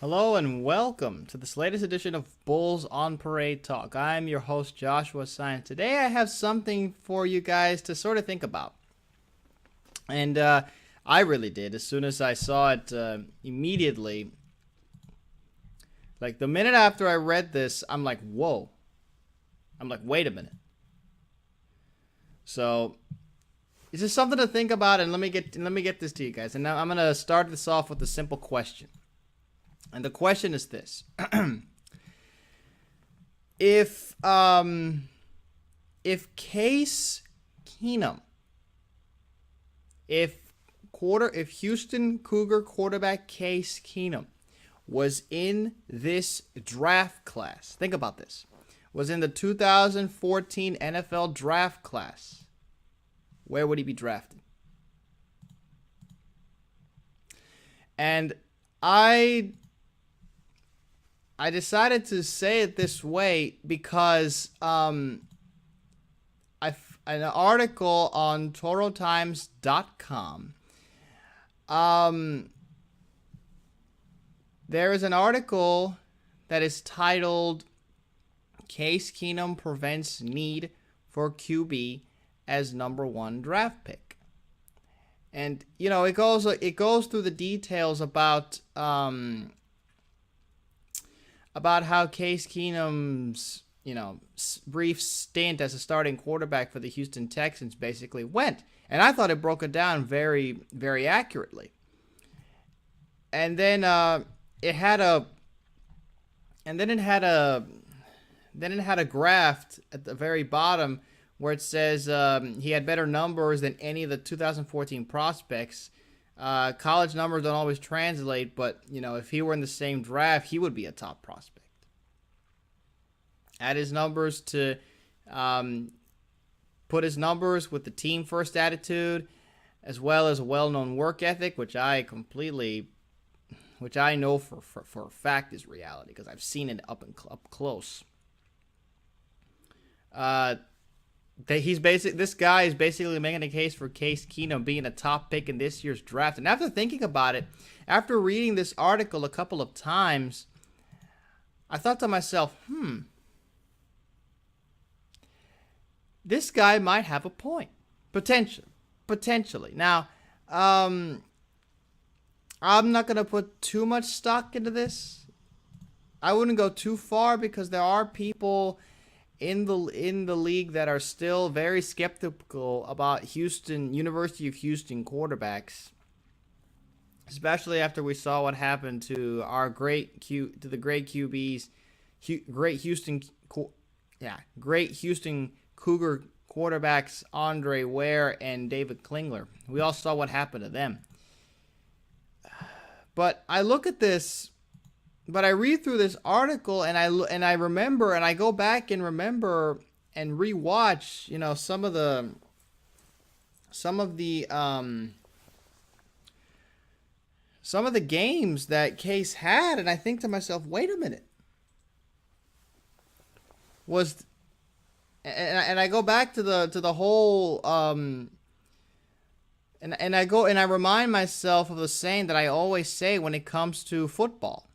Hello and welcome to this latest edition of Bulls on Parade Talk. I'm your host, Joshua Science. Today I have something for you guys to sort of think about. And I really did. As soon as I saw it immediately, like the minute after I read this, I'm like, whoa. I'm like, wait a minute. So it's just something to think about, and let me get this to you guys. And now I'm gonna start this off with a simple question. And the question is this: if Case Keenum, if Houston Cougar quarterback Case Keenum was in this draft class, think about this, was in the 2014 NFL draft class, where would he be drafted? And I decided to say it this way because an article on ToroTimes.com, there is an article that is titled "Case Keenum Prevents Need for QB as Number 1 Draft Pick." And, you know, it goes through the details about how Case Keenum's, brief stint as a starting quarterback for the Houston Texans basically went. And I thought it broke it down very, very accurately. And then it had a graph at the very bottom where it says he had better numbers than any of the 2014 prospects. College numbers don't always translate, but, if he were in the same draft, he would be a top prospect. Add his numbers to put his numbers with the team first attitude, as well as a well-known work ethic, which I know for a fact is reality because I've seen it up close. This guy is basically making a case for Case Keenum being a top pick in this year's draft. And after thinking about it, after reading this article a couple of times, I thought to myself, this guy might have a point. Potentially. Now, I'm not going to put too much stock into this. I wouldn't go too far because there are people in the league that are still very skeptical about University of Houston quarterbacks, especially after we saw what happened to the great QBs, great Houston Cougar quarterbacks Andre Ware and David Klingler. We all saw what happened to them. But I look at this. But I read through this article and I remember and I go back and remember and rewatch, some of the games that Case had, and I think to myself, wait a minute. And I go back to the whole and I remind myself of the saying that I always say when it comes to football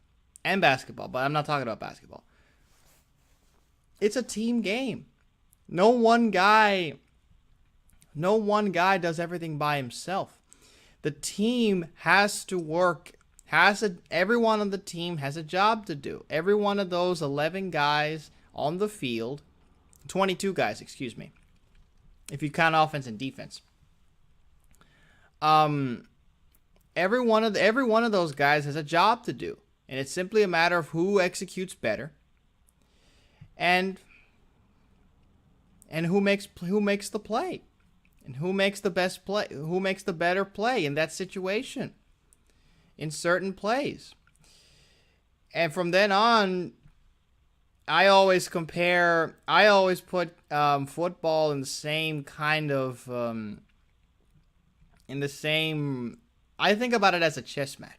and basketball, but I'm not talking about basketball. It's a team game. No one guy does everything by himself. The team has to work. Everyone on the team has a job to do. Every one of those 11 guys on the field, 22 guys, excuse me, if you count offense and defense. Every one of those guys has a job to do. And it's simply a matter of who executes better, and who makes the play, and who makes the best play, who makes the better play in that situation, in certain plays. And from then on, I always put football in the same kind of I think about it as a chess match.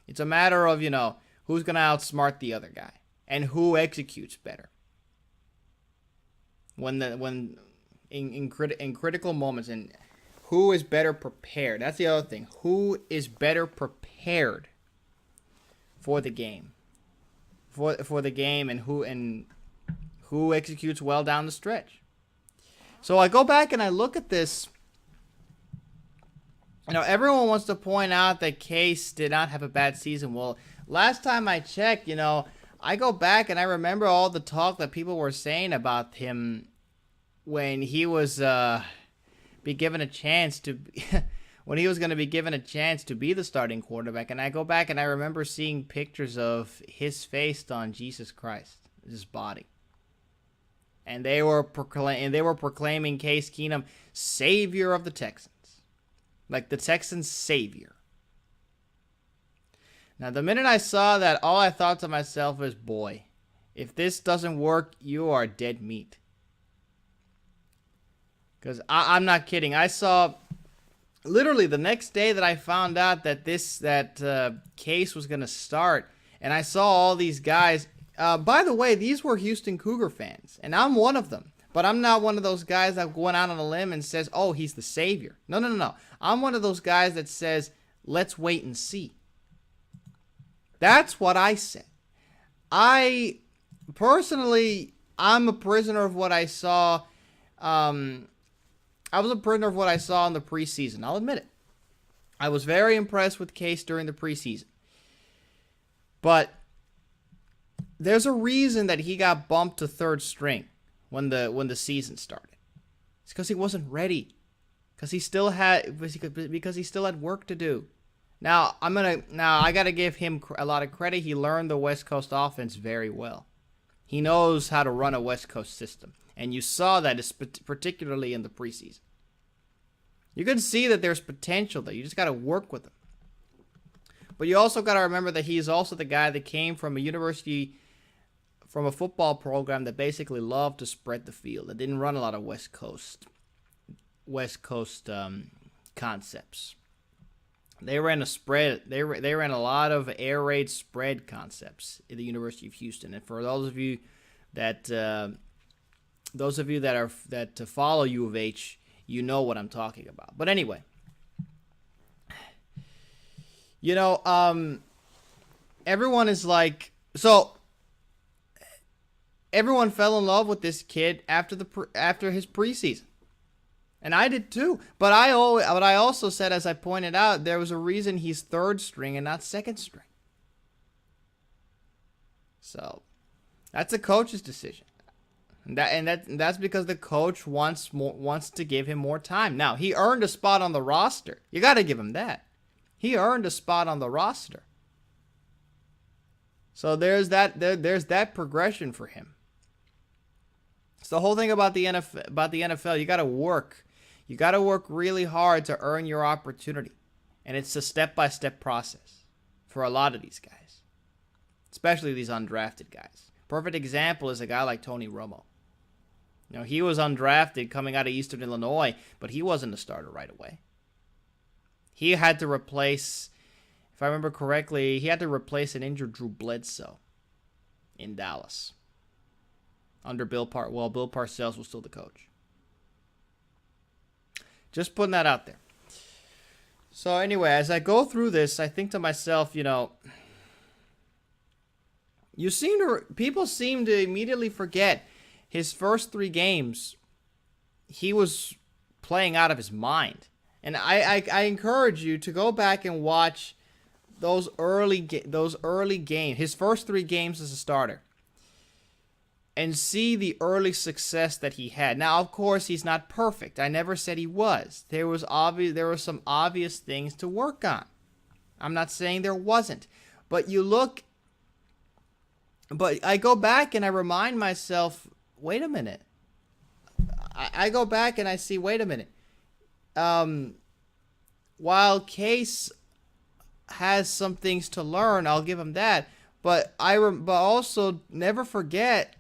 It's a matter of, who's going to outsmart the other guy and who executes better. In critical moments, and who is better prepared. That's the other thing. Who is better prepared for the game, for the game, and who executes well down the stretch. So I go back and I look at this. Everyone wants to point out that Case did not have a bad season. Well, last time I checked, I go back and I remember all the talk that people were saying about him when he was be given a chance to when he was going to be given a chance to be the starting quarterback. And I go back and I remember seeing pictures of his face on Jesus Christ, his body. And they were proclaiming Case Keenum savior of the Texans. Like the Texans' savior. Now, the minute I saw that, all I thought to myself was, boy, if this doesn't work, you are dead meat. Because I'm not kidding. I saw, literally the next day that I found out that Case was going to start, and I saw all these guys. By the way, these were Houston Cougar fans, and I'm one of them. But I'm not one of those guys that went out on a limb and says, oh, he's the savior. No. I'm one of those guys that says, let's wait and see. That's what I said. I'm a prisoner of what I saw. I was a prisoner of what I saw in the preseason. I'll admit it. I was very impressed with Case during the preseason. But there's a reason that he got bumped to third string when the season started. It's because he wasn't ready. Because he still had work to do. Now I gotta give him a lot of credit. He learned the West Coast offense very well. He knows how to run a West Coast system, and you saw that particularly in the preseason. You can see that there's potential there. You just gotta work with him. But you also gotta remember that he's also the guy that came from a football program that basically loved to spread the field. That didn't run a lot of West Coast concepts. They ran a spread. They ran a lot of air raid spread concepts at the University of Houston. And for those of you that follow U of H, you know what I'm talking about. But anyway, everyone is like, so everyone fell in love with this kid after his preseason. And I did too. But I also said, as I pointed out, there was a reason he's third string and not second string. So that's a coach's decision. And that's because the coach wants to give him more time. Now, he earned a spot on the roster. You got to give him that. He earned a spot on the roster. So there's that progression for him. It's the whole thing about the NFL. You got to work. You got to work really hard to earn your opportunity. And it's a step-by-step process for a lot of these guys, especially these undrafted guys. Perfect example is a guy like Tony Romo. He was undrafted coming out of Eastern Illinois, but he wasn't a starter right away. He had to replace, if I remember correctly, an injured Drew Bledsoe in Dallas under Bill Parcells was still the coach. Just putting that out there. So anyway, as I go through this, I think to myself, people seem to immediately forget his first 3 games. He was playing out of his mind. And I encourage you to go back and watch those early games, his first 3 games as a starter, and see the early success that he had. Now, of course, he's not perfect. I never said he was. There were some obvious things to work on. I'm not saying there wasn't. But I go back and I remind myself, wait a minute. I go back and I see, wait a minute. While Case has some things to learn, I'll give him that. But also never forget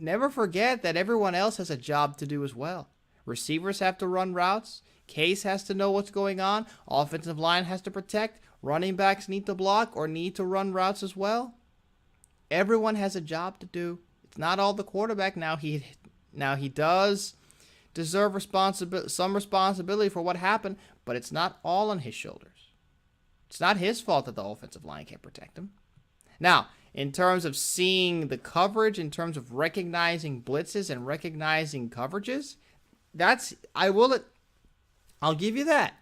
that everyone else has a job to do as well. Receivers have to run routes. Case has to know what's going on. Offensive line has to protect. Running backs need to block or need to run routes as well. Everyone has a job to do. It's not all the quarterback. Now he does deserve some responsibility for what happened, but it's not all on his shoulders. It's not his fault that the offensive line can't protect him. Now, in terms of seeing the coverage, in terms of recognizing blitzes and recognizing coverages, I'll give you that.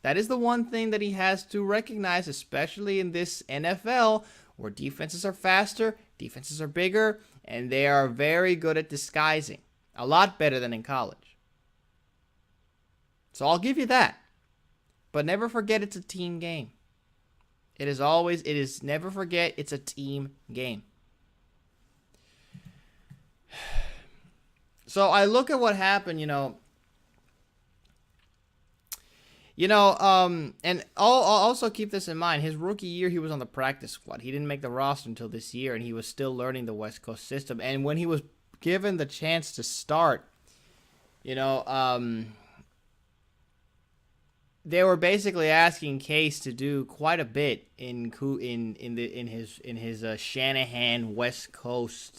That is the one thing that he has to recognize, especially in this NFL where defenses are faster, defenses are bigger, and they are very good at disguising. A lot better than in college. So I'll give you that. But never forget it's a team game. Never forget it's a team game. So I look at what happened, and I'll also keep this in mind. His rookie year, he was on the practice squad. He didn't make the roster until this year, and he was still learning the West Coast system. And when he was given the chance to start, they were basically asking Case to do quite a bit in his Shanahan West Coast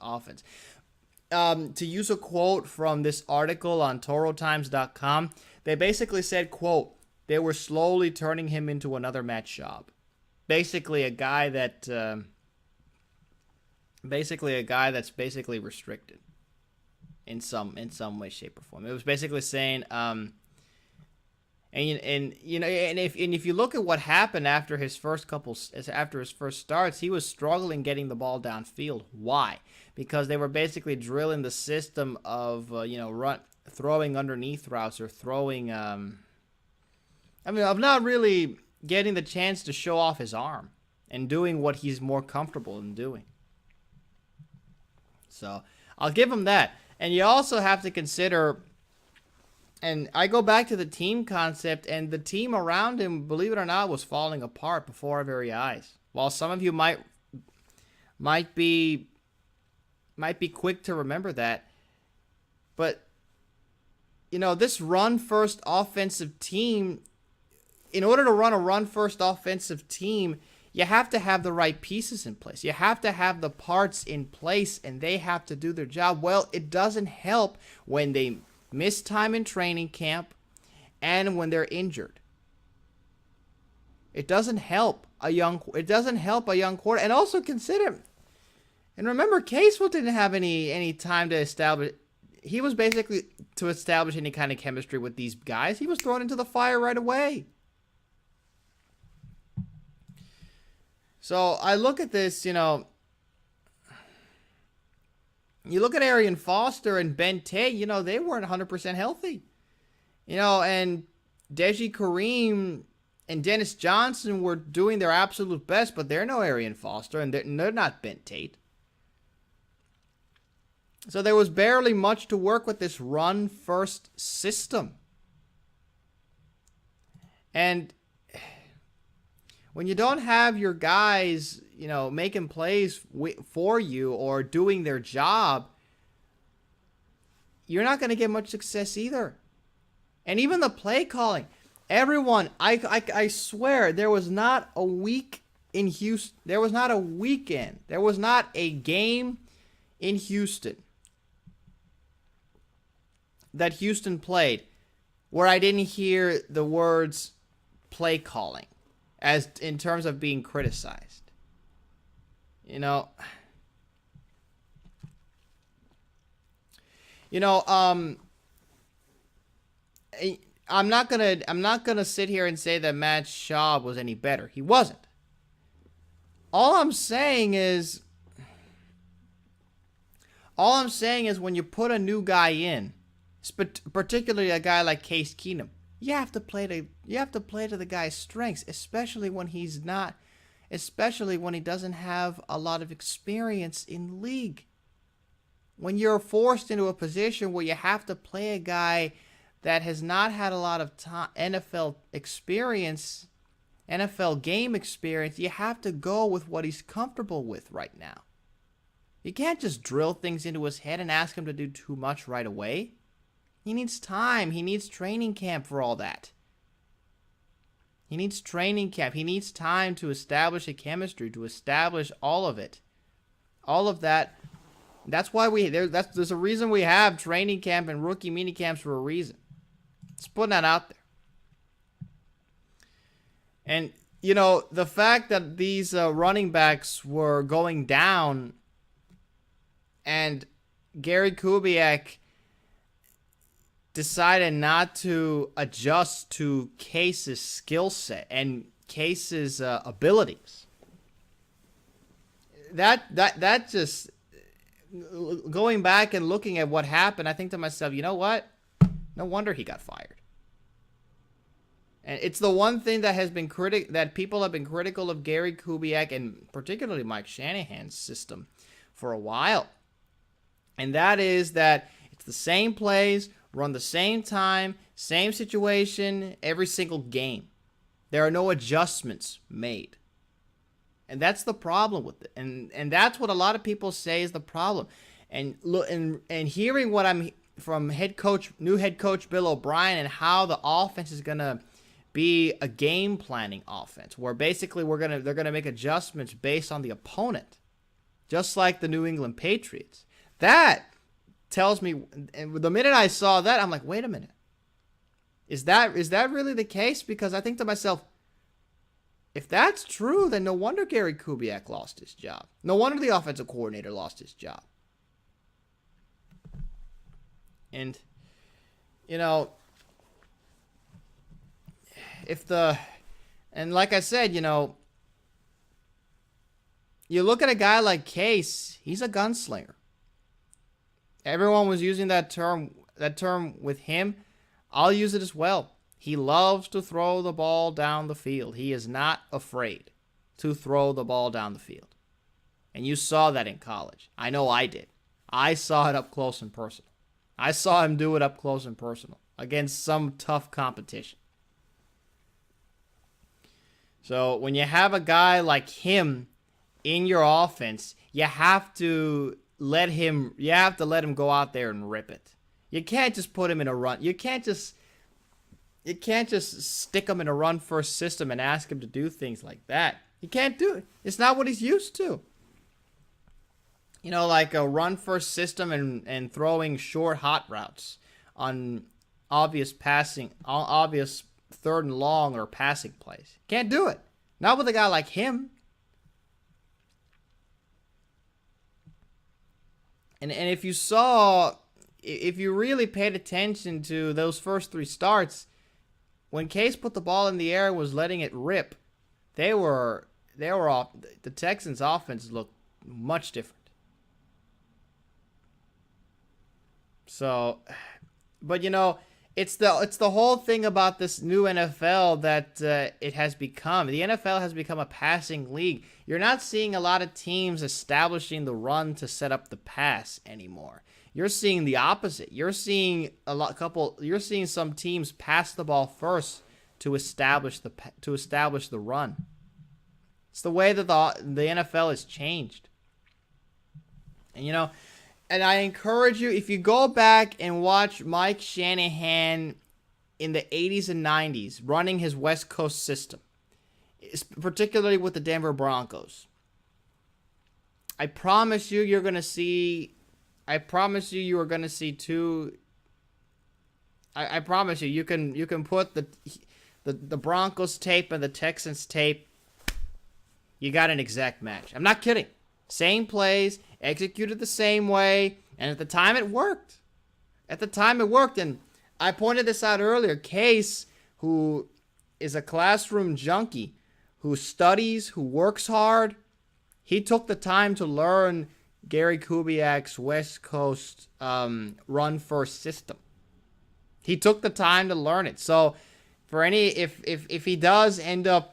offense. To use a quote from this article on ToroTimes.com, they basically said, quote, they were slowly turning him into another Matt Schaub. Basically a guy that's basically restricted in some way, shape, or form. It was basically saying, if you look at what happened after his first starts, he was struggling getting the ball downfield. Why? Because they were basically drilling the system of throwing underneath routes or throwing of not really getting the chance to show off his arm and doing what he's more comfortable in doing. So I'll give him that. And you also have to consider, and I go back to the team concept, and the team around him, believe it or not, was falling apart before our very eyes. While some of you might be quick to remember that, but this run-first offensive team, in order to run a run-first offensive team, you have to have the right pieces in place. You have to have the parts in place, and they have to do their job. Well, it doesn't help when they miss time in training camp and when they're injured. It doesn't help a young quarter. And also consider, and remember, Casewell didn't have any time to establish. He was basically to establish any kind of chemistry with these guys. He was thrown into the fire right away. So I look at this, you look at Arian Foster and Ben Tate, they weren't 100% healthy. And Deji Kareem and Dennis Johnson were doing their absolute best, but they're no Arian Foster, and they're not Ben Tate. So there was barely much to work with this run-first system. And when you don't have your guys, making plays for you or doing their job, you're not going to get much success either. And even the play calling, everyone, I swear, there was not a week in Houston. There was not a weekend. There was not a game in Houston that Houston played where I didn't hear the words play calling as in terms of being criticized. I'm not gonna sit here and say that Matt Schaub was any better. He wasn't. All I'm saying is when you put a new guy in, particularly a guy like Case Keenum, you have to play to the guy's strengths, especially when he doesn't have a lot of experience in the league. When you're forced into a position where you have to play a guy that has not had a lot of NFL experience, NFL game experience, you have to go with what he's comfortable with right now. You can't just drill things into his head and ask him to do too much right away. He needs time. He needs training camp for all that. He needs training camp. He needs time to establish a chemistry, to establish all of it. All of that. That's why there's a reason we have training camp and rookie mini camps for a reason. Just putting that out there. And the fact that these running backs were going down and Gary Kubiak decided not to adjust to Case's skill set and Case's abilities. That just, going back and looking at what happened, I think to myself, you know what? No wonder he got fired. And it's the one thing that has been that people have been critical of Gary Kubiak and particularly Mike Shanahan's system for a while. And that is that it's the same plays, run the same time, same situation, every single game. There are no adjustments made. And that's the problem with it. And that's what a lot of people say is the problem. And look, and hearing what I'm from new head coach Bill O'Brien and how the offense is gonna be a game planning offense, where basically they're gonna make adjustments based on the opponent, just like the New England Patriots. That tells me, and the minute I saw that, I'm like, wait a minute, is that really the case? Because I think to myself, if that's true, then no wonder Gary Kubiak lost his job. No wonder the offensive coordinator lost his job. And, and like I said, you look at a guy like Case, he's a gunslinger. Everyone was using that term with him. I'll use it as well. He loves to throw the ball down the field. He is not afraid to throw the ball down the field. And you saw that in college. I know I did. I saw it up close and personal. I saw him do it up close and personal against some tough competition. So when you have a guy like him in your offense, you have to let him go out there and rip it. You can't just put him in a run. You can't just stick him in a run first system and ask him to do things like that. You can't do it. It's not what he's used to. Like a run first system and throwing short hot routes on obvious third and long or passing plays. Can't do it. Not with a guy like him. And if you really paid attention to those first three starts, when Case put the ball in the air and was letting it rip, they were off. The Texans' offense looked much different. So, but it's the whole thing about this new NFL that it has become. The NFL has become a passing league. You're not seeing a lot of teams establishing the run to set up the pass anymore. You're seeing the opposite. You're seeing some teams pass the ball first to establish the run. It's the way that the NFL has changed. And and I encourage you, if you go back and watch Mike Shanahan in the 80s and 90s running his West Coast system, particularly with the Denver Broncos, I promise you you are going to see two. I promise you can put the Broncos tape and the Texans tape. You got an exact match. I'm not kidding. Same plays, executed the same way, and at the time it worked. And I pointed this out earlier. Case, who is a classroom junkie, who studies, who works hard, he took the time to learn Gary Kubiak's West Coast run first system. He took the time to learn it. So if he does end up,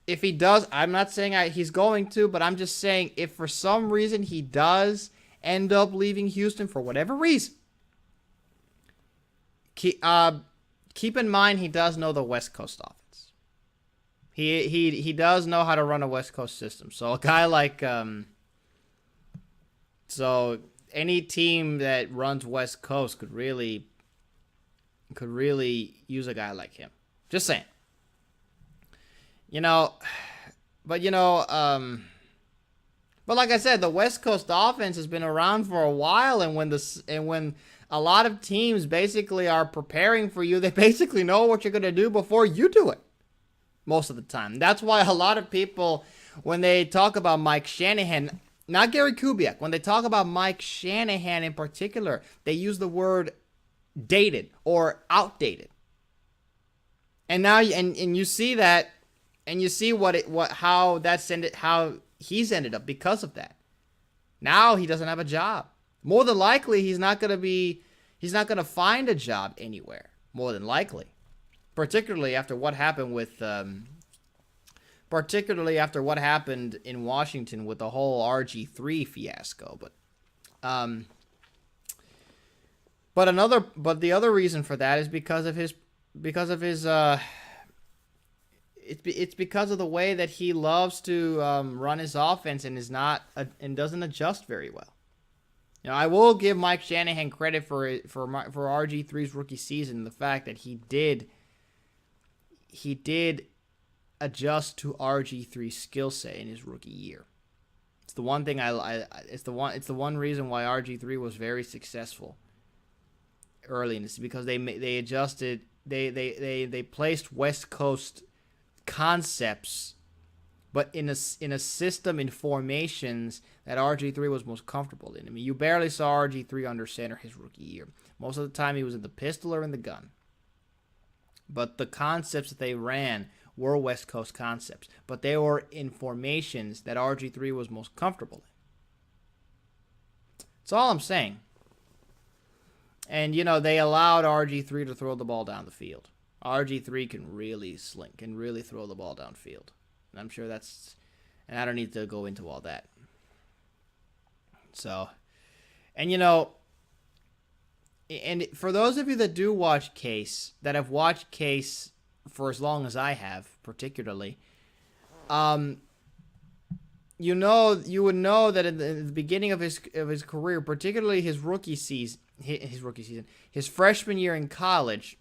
I'm not saying he's going to, but I'm just saying if for some reason he does end up leaving Houston for whatever reason, keep in mind he does know the West Coast offense. He does know how to run a West Coast system. So a guy like so any team that runs West Coast could really use a guy like him. Just saying. But like I said, the West Coast offense has been around for a while, and when a lot of teams basically are preparing for you, they basically know what you're going to do before you do it. most of the time. That's why a lot of people, when they talk about Mike Shanahan, not Gary Kubiak, when they talk about Mike Shanahan in particular, they use the word dated or outdated. And now and you see that, and you see how he's ended up because of that. Now he doesn't have a job. More than likely, he's not going to find a job anywhere. More than likely, particularly after what happened in Washington with the whole RG3 fiasco. But the other reason for that is because of his it's because of the way that he loves to run his offense and doesn't adjust very well. You know, I will give Mike Shanahan credit for RG3's rookie season, the fact that he did adjust to RG3's skill set in his rookie year. It's the one thing it's the one reason why RG3 was very successful early in this, because they adjusted, they placed West Coast concepts, but in a system, in formations that RG3 was most comfortable in. I mean, you barely saw RG3 under center his rookie year. Most of the time he was in the pistol or in the gun. But the concepts that they ran were West Coast concepts, but they were in formations that RG3 was most comfortable in. That's all I'm saying. And, you know, they allowed RG3 to throw the ball down the field. RG3 can really throw the ball downfield. And I'm sure and I don't need to go into all that. So, and you know, and for those of you that do watch Case, that have watched Case for as long as I have, particularly, you would know that in the beginning of his career, particularly his freshman year in college,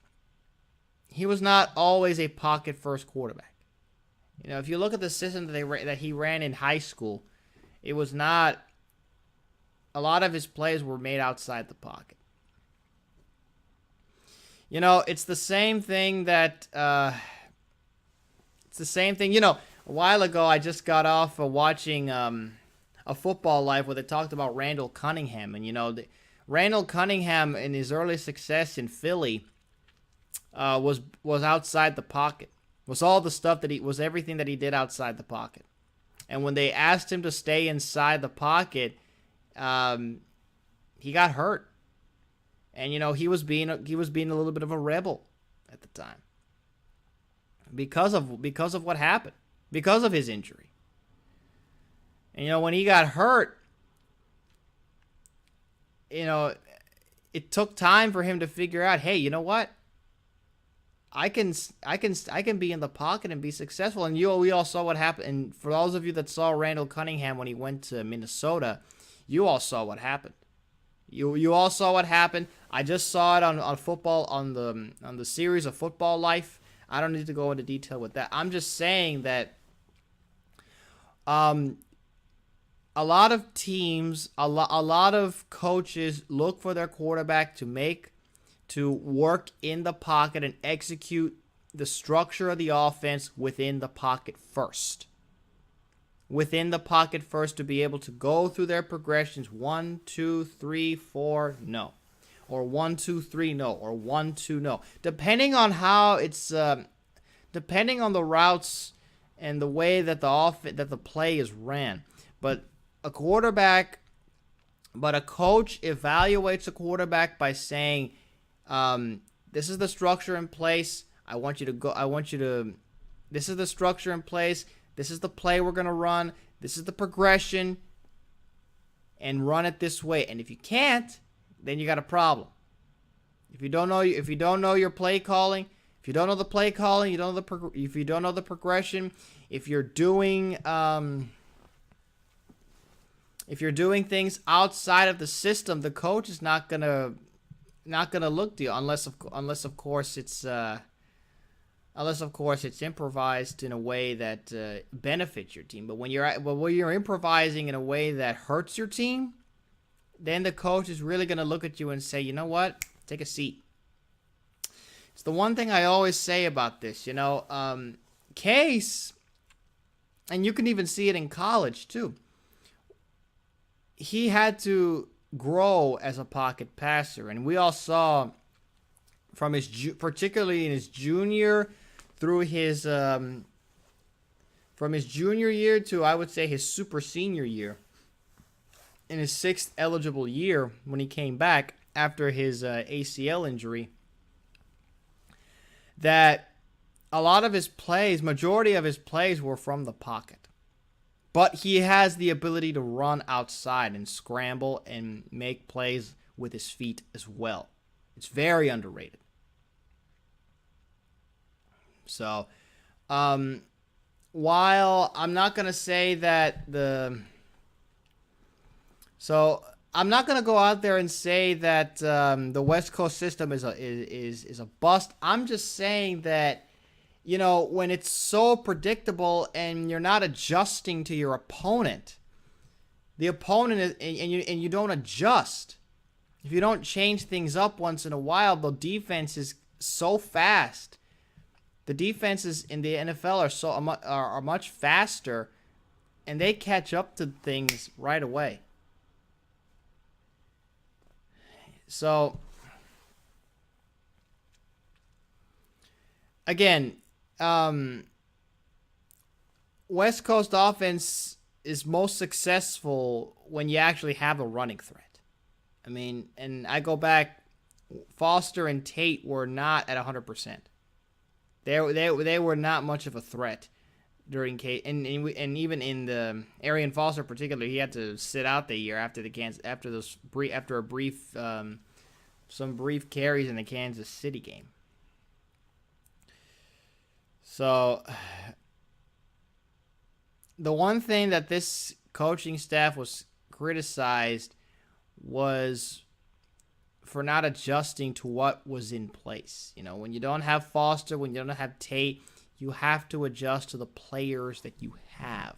he was not always a pocket first quarterback. You know, if you look at the system that he ran in high school, it was not. A lot of his plays were made outside the pocket. You know, it's the same thing that. You know, a while ago I just got off of watching a Football Life where they talked about Randall Cunningham, and you know, Randall Cunningham in his early success in Philly was outside the pocket. Was all the stuff was everything that he did outside the pocket. And when they asked him to stay inside the pocket, he got hurt. And you know, he was being a little bit of a rebel at the time. Because of what happened. Because of his injury. And you know, when he got hurt, you know, it took time for him to figure out, hey, you know what? I can be in the pocket and be successful. And we all saw what happened. And for those of you that saw Randall Cunningham when he went to Minnesota, you all saw what happened. You all saw what happened. I just saw it on football on the series of Football Life. I don't need to go into detail with that. I'm just saying that a lot of teams, a lot of coaches look for their quarterback to work in the pocket and execute the structure of the offense within the pocket first. Within the pocket first, to be able to go through their progressions 1, 2, 3, 4, no. Or 1, 2, 3, no. Or 1, 2, no. Depending on how it's, depending on the routes and the way that the play is ran. But a coach evaluates a quarterback by saying, this is the structure in place. This is the structure in place. This is the play we're going to run. This is the progression. And run it this way. And if you can't, then you got a problem. If you don't know your play calling, if you don't know the play calling, if you don't know the progression, if you're doing things outside of the system, the coach is not gonna look to you unless of course it's improvised in a way that benefits your team. But when you're improvising in a way that hurts your team, then the coach is really going to look at you and say, you know what? Take a seat. It's the one thing I always say about this. You know, Case, and you can even see it in college too, he had to grow as a pocket passer. And we all saw from his, particularly in his junior through his, from his junior year to, I would say, his super senior year, in his 6th eligible year when he came back after his ACL injury, that a lot of his plays, majority of his plays were from the pocket. But he has the ability to run outside and scramble and make plays with his feet as well. It's very underrated. So, while I'm not going to say that I'm not going to go out there and say that the West Coast system is a bust. I'm just saying that, you know, when it's so predictable and you're not adjusting to your opponent, the opponent is, and you don't adjust. If you don't change things up once in a while, the defense is so fast. The defenses in the NFL are much faster, and they catch up to things right away. So, again, West Coast offense is most successful when you actually have a running threat. I mean, and I go back, Foster and Tate were not at 100%. They were not much of a threat during and even in the Arian Foster particularly, he had to sit out the year after some brief carries in the Kansas City game. So the one thing that this coaching staff was criticized was for not adjusting to what was in place. You know, when you don't have Foster, when you don't have Tate, you have to adjust to the players that you have.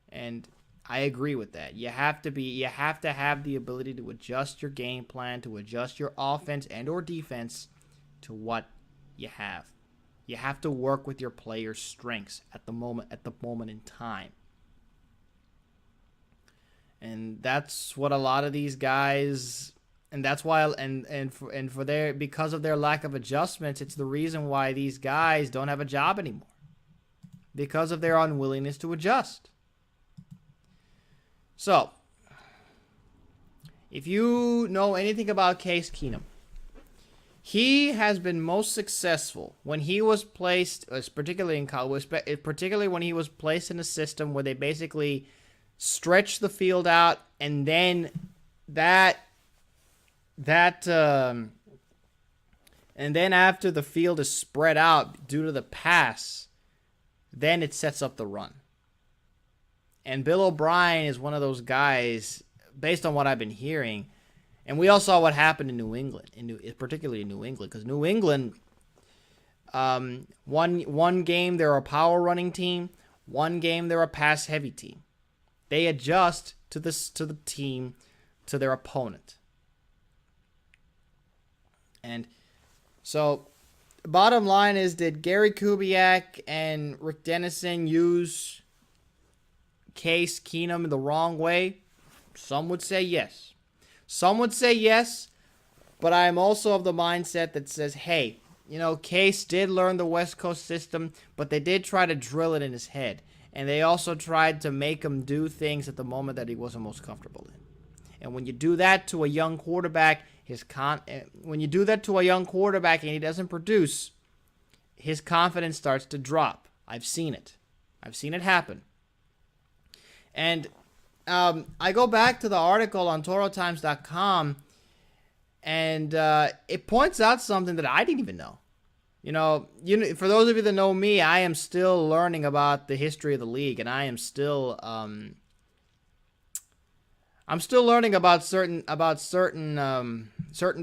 And I agree with that. You have to have the ability to adjust your game plan, to adjust your offense and or defense to what you have. You have to work with your players' strengths at the moment in time. And that's what a lot of these guys, and that's why, because of their lack of adjustments, it's the reason why these guys don't have a job anymore, because of their unwillingness to adjust. So, if you know anything about Case Keenum, he has been most successful when he was placed, particularly in college, particularly when he was placed in a system where they basically stretch the field out, and then and then after the field is spread out due to the pass, then it sets up the run. And Bill O'Brien is one of those guys, based on what I've been hearing. And we all saw what happened in New England, particularly in New England, because New England, one game they're a power running team, one game they're a pass heavy team. They adjust to the team, to their opponent. And so, bottom line is, did Gary Kubiak and Rick Dennison use Case Keenum the wrong way? Some would say yes. Some would say yes, but I am also of the mindset that says, hey, you know, Case did learn the West Coast system, but they did try to drill it in his head. And they also tried to make him do things at the moment that he wasn't most comfortable in. And when you do that to a young quarterback, when you do that to a young quarterback and he doesn't produce, his confidence starts to drop. I've seen it. I've seen it happen. And I go back to the article on ToroTimes.com, and it points out something that I didn't even know. You know, for those of you that know me, I am still learning about the history of the league, and I am still learning about certain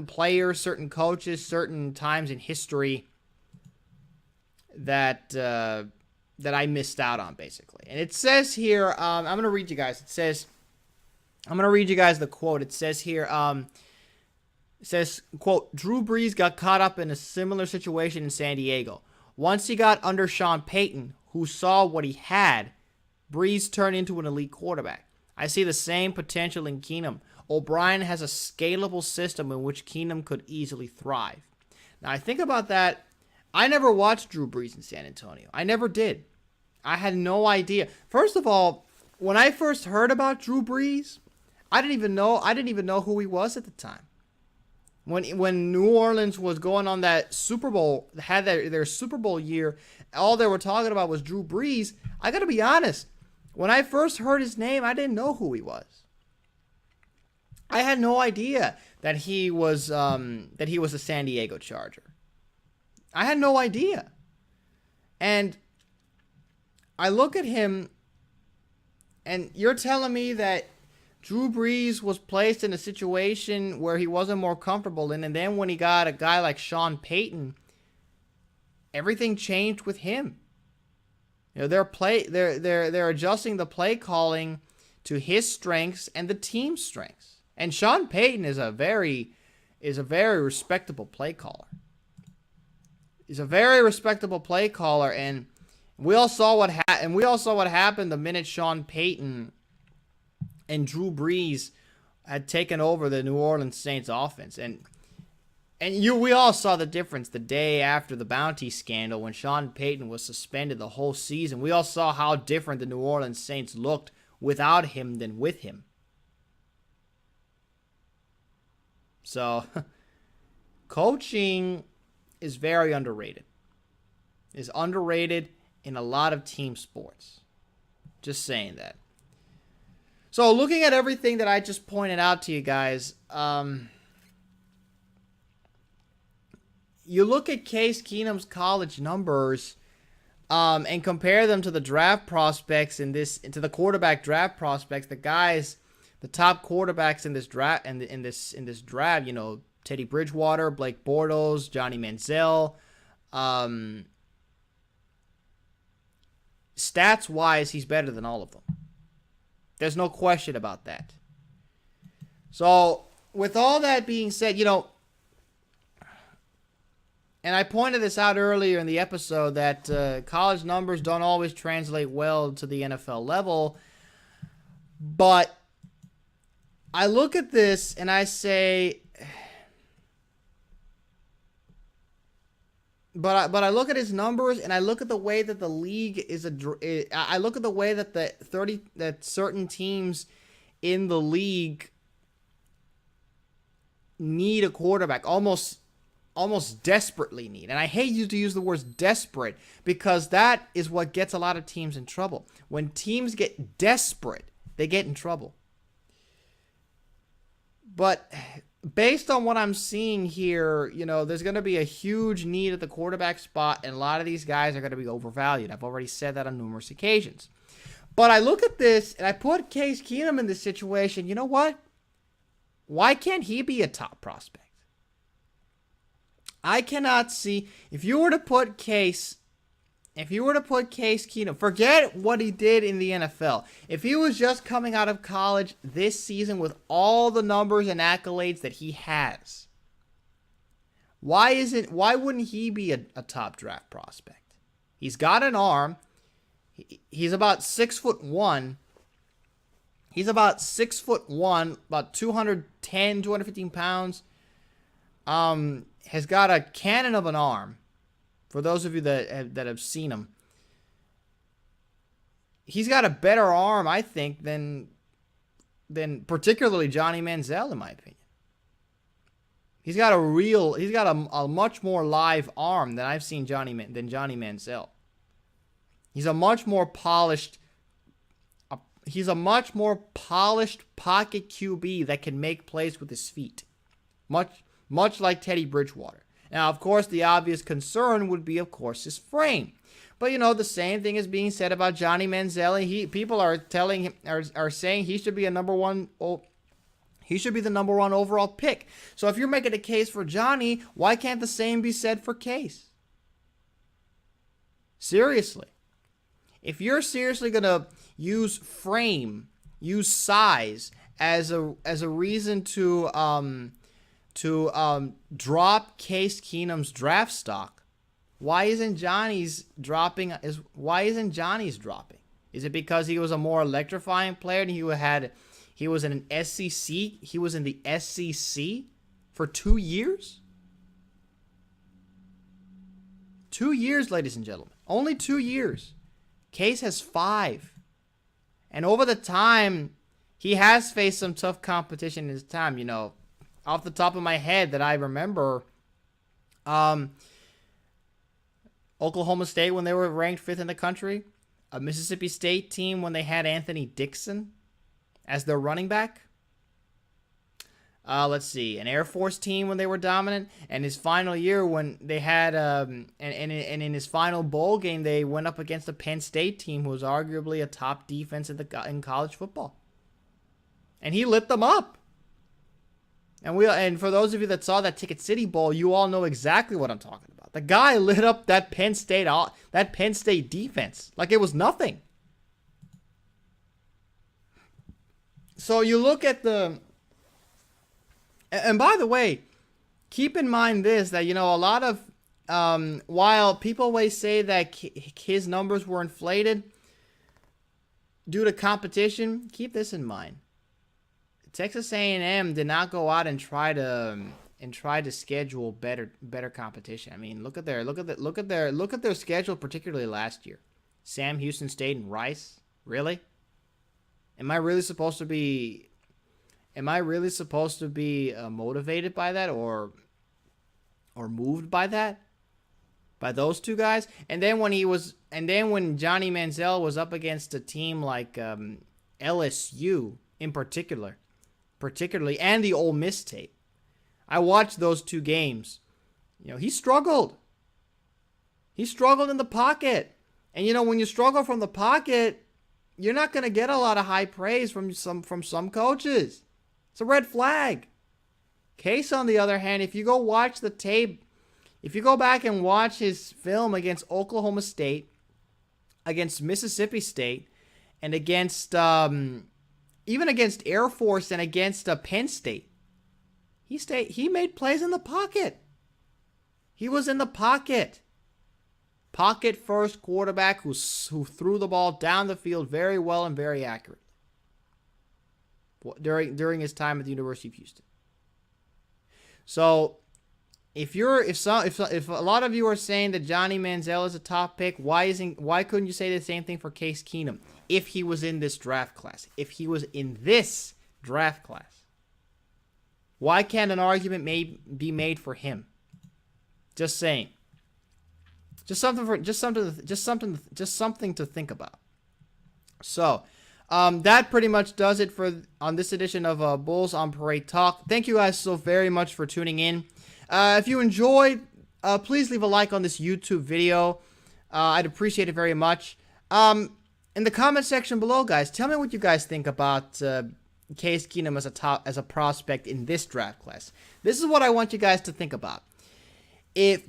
players, certain coaches, certain times in history that I missed out on, basically. And it says here, I'm going to read you guys. I'm going to read you guys the quote. It says here, it says, quote, Drew Brees got caught up in a similar situation in San Diego. Once he got under Sean Payton, who saw what he had, Brees turned into an elite quarterback. I see the same potential in Keenum. O'Brien has a scalable system in which Keenum could easily thrive. Now, I think about that. I never watched Drew Brees in San Antonio. I never did. I had no idea. First of all, when I first heard about Drew Brees, I didn't even know who he was at the time. When New Orleans was going on that Super Bowl, had their Super Bowl year, all they were talking about was Drew Brees. I got to be honest. When I first heard his name, I didn't know who he was. I had no idea that he was a San Diego Charger. I had no idea. And I look at him, and you're telling me that Drew Brees was placed in a situation where he wasn't more comfortable in, and then when he got a guy like Sean Payton, everything changed with him. You know, they're adjusting the play calling to his strengths and the team's strengths. And Sean Payton is a very respectable play caller. He's a very respectable play caller, and we all saw what happened the minute Sean Payton and Drew Brees had taken over the New Orleans Saints offense. We all saw the difference the day after the bounty scandal when Sean Payton was suspended the whole season. We all saw how different the New Orleans Saints looked without him than with him. So, coaching is very underrated. Is underrated in a lot of team sports. Just saying that. So, looking at everything that I just pointed out to you guys, you look at Case Keenum's college numbers and compare them to the draft prospects to the quarterback draft prospects, the top quarterbacks in this draft, in this draft, you know, Teddy Bridgewater, Blake Bortles, Johnny Manziel. Stats wise, he's better than all of them. There's no question about that. So, with all that being said, you know, and I pointed this out earlier in the episode that college numbers don't always translate well to the NFL level. But I look at this and I say, but I look at his numbers and I look at the way that the league I look at the way that that certain teams in the league need a quarterback, almost desperately need. And I hate to use the words desperate because that is what gets a lot of teams in trouble. When teams get desperate, they get in trouble. But based on what I'm seeing here, you know, there's going to be a huge need at the quarterback spot, and a lot of these guys are going to be overvalued. I've already said that on numerous occasions. But I look at this, and I put Case Keenum in this situation. You know what? Why can't he be a top prospect? I cannot see, if you were to put Case Keenum, forget what he did in the NFL. If he was just coming out of college this season with all the numbers and accolades that he has, why wouldn't he be a top draft prospect? He's got an arm. He's about 6'1". He's about 6'1", about 210, 215 pounds. Has got a cannon of an arm. For those of you that have seen him, he's got a better arm, I think, than particularly Johnny Manziel, in my opinion. He's got a much more live arm than I've seen Johnny Manziel. He's a much more polished pocket QB that can make plays with his feet, much like Teddy Bridgewater. Now, of course, the obvious concern would be, of course, his frame. But, you know, the same thing is being said about Johnny Manziel. People are saying he should be the number one overall pick. So if you're making a case for Johnny, why can't the same be said for Case? Seriously. If you're seriously going to use size as a reason to drop Case Keenum's draft stock, Why isn't Johnny's dropping? Why isn't Johnny's dropping? Is it because he was a more electrifying player and he was in an SEC? He was in the SEC for 2 years? 2 years, ladies and gentlemen. Only 2 years. Case has 5. And over the time, he has faced some tough competition in his time. You know, off the top of my head that I remember, Oklahoma State when they were ranked 5th in the country. A Mississippi State team when they had Anthony Dixon as their running back. Let's see, an Air Force team when they were dominant, and his final year when they had, and in his final bowl game they went up against a Penn State team who was arguably a top defense in college football, and he lit them up. And for those of you that saw that Ticket City Bowl, you all know exactly what I'm talking about. The guy lit up that Penn State defense like it was nothing. So you look at the, and by the way, keep in mind this, that, you know, a lot of, while people always say that his numbers were inflated due to competition, keep this in mind. Texas A&M did not go out and try to schedule better competition. I mean, look at their schedule, particularly last year. Sam Houston State and Rice. Really? Am I really supposed to be motivated by that or moved by that? By those two guys? And then when Johnny Manziel was up against a team like LSU in particularly, and the Ole Miss tape. I watched those 2 games. You know, he struggled. He struggled in the pocket. And, you know, when you struggle from the pocket, you're not going to get a lot of high praise from some coaches. It's a red flag. Case, on the other hand, if you go watch the tape, if you go back and watch his film against Oklahoma State, against Mississippi State, and against even against Air Force and against Penn State, he made plays in the pocket. He was in the pocket. Pocket first quarterback who threw the ball down the field very well and very accurately during his time at the University of Houston. So if a lot of you are saying that Johnny Manziel is a top pick, why couldn't you say the same thing for Case Keenum if he was in this draft class? If he was in this draft class, why can't an argument be made for him? Just saying. Just something to think about. So, that pretty much does it on this edition of Bulls on Parade Talk. Thank you guys so very much for tuning in. If you enjoyed, please leave a like on this YouTube video. I'd appreciate it very much. In the comment section below, guys, tell me what you guys think about Case Keenum as a prospect in this draft class. This is what I want you guys to think about.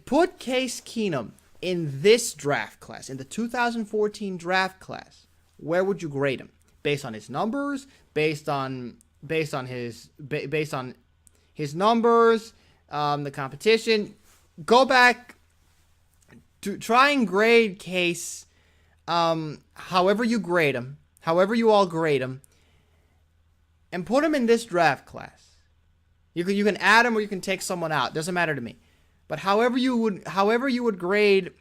Put Case Keenum in this draft class, in the 2014 draft class, where would you grade him? Based on his numbers, based on his numbers, the competition. Go back to try and grade Case, however you grade him, however you all grade him, and put him in this draft class. You can add him or you can take someone out. Doesn't matter to me. But however you would grade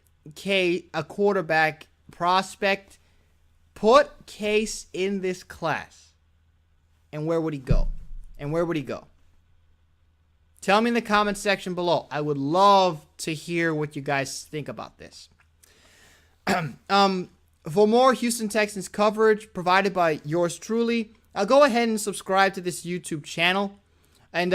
a quarterback prospect, put Case in this class. And where would he go? Tell me in the comment section below. I would love to hear what you guys think about this. For more Houston Texans coverage provided by yours truly, go ahead and subscribe to this YouTube channel. And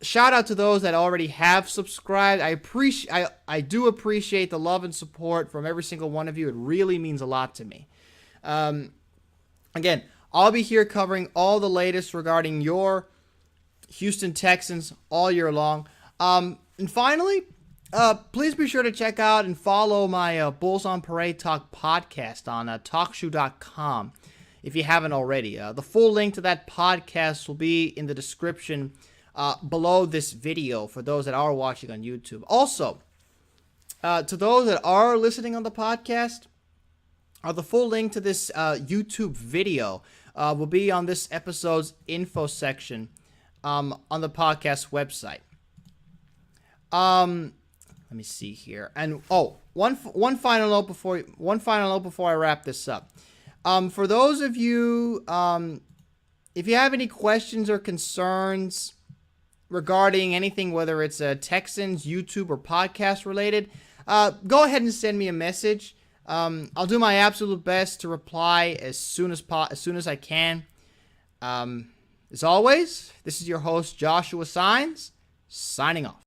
shout out to those that already have subscribed. I do appreciate the love and support from every single one of you. It really means a lot to me. Again, I'll be here covering all the latest regarding your Houston Texans all year long. And finally, please be sure to check out and follow my Bulls on Parade Talk podcast on TalkShoe.com if you haven't already. The full link to that podcast will be in the description below this video for those that are watching on YouTube. Also, to those that are listening on the podcast, the full link to this YouTube video will be on this episode's info section on the podcast website. Let me see here. And one final note before I wrap this up. For those of you, if you have any questions or concerns regarding anything, whether it's Texans, YouTube, or podcast related, go ahead and send me a message. I'll do my absolute best to reply as soon as I can. As always, this is your host, Joshua Signs, signing off.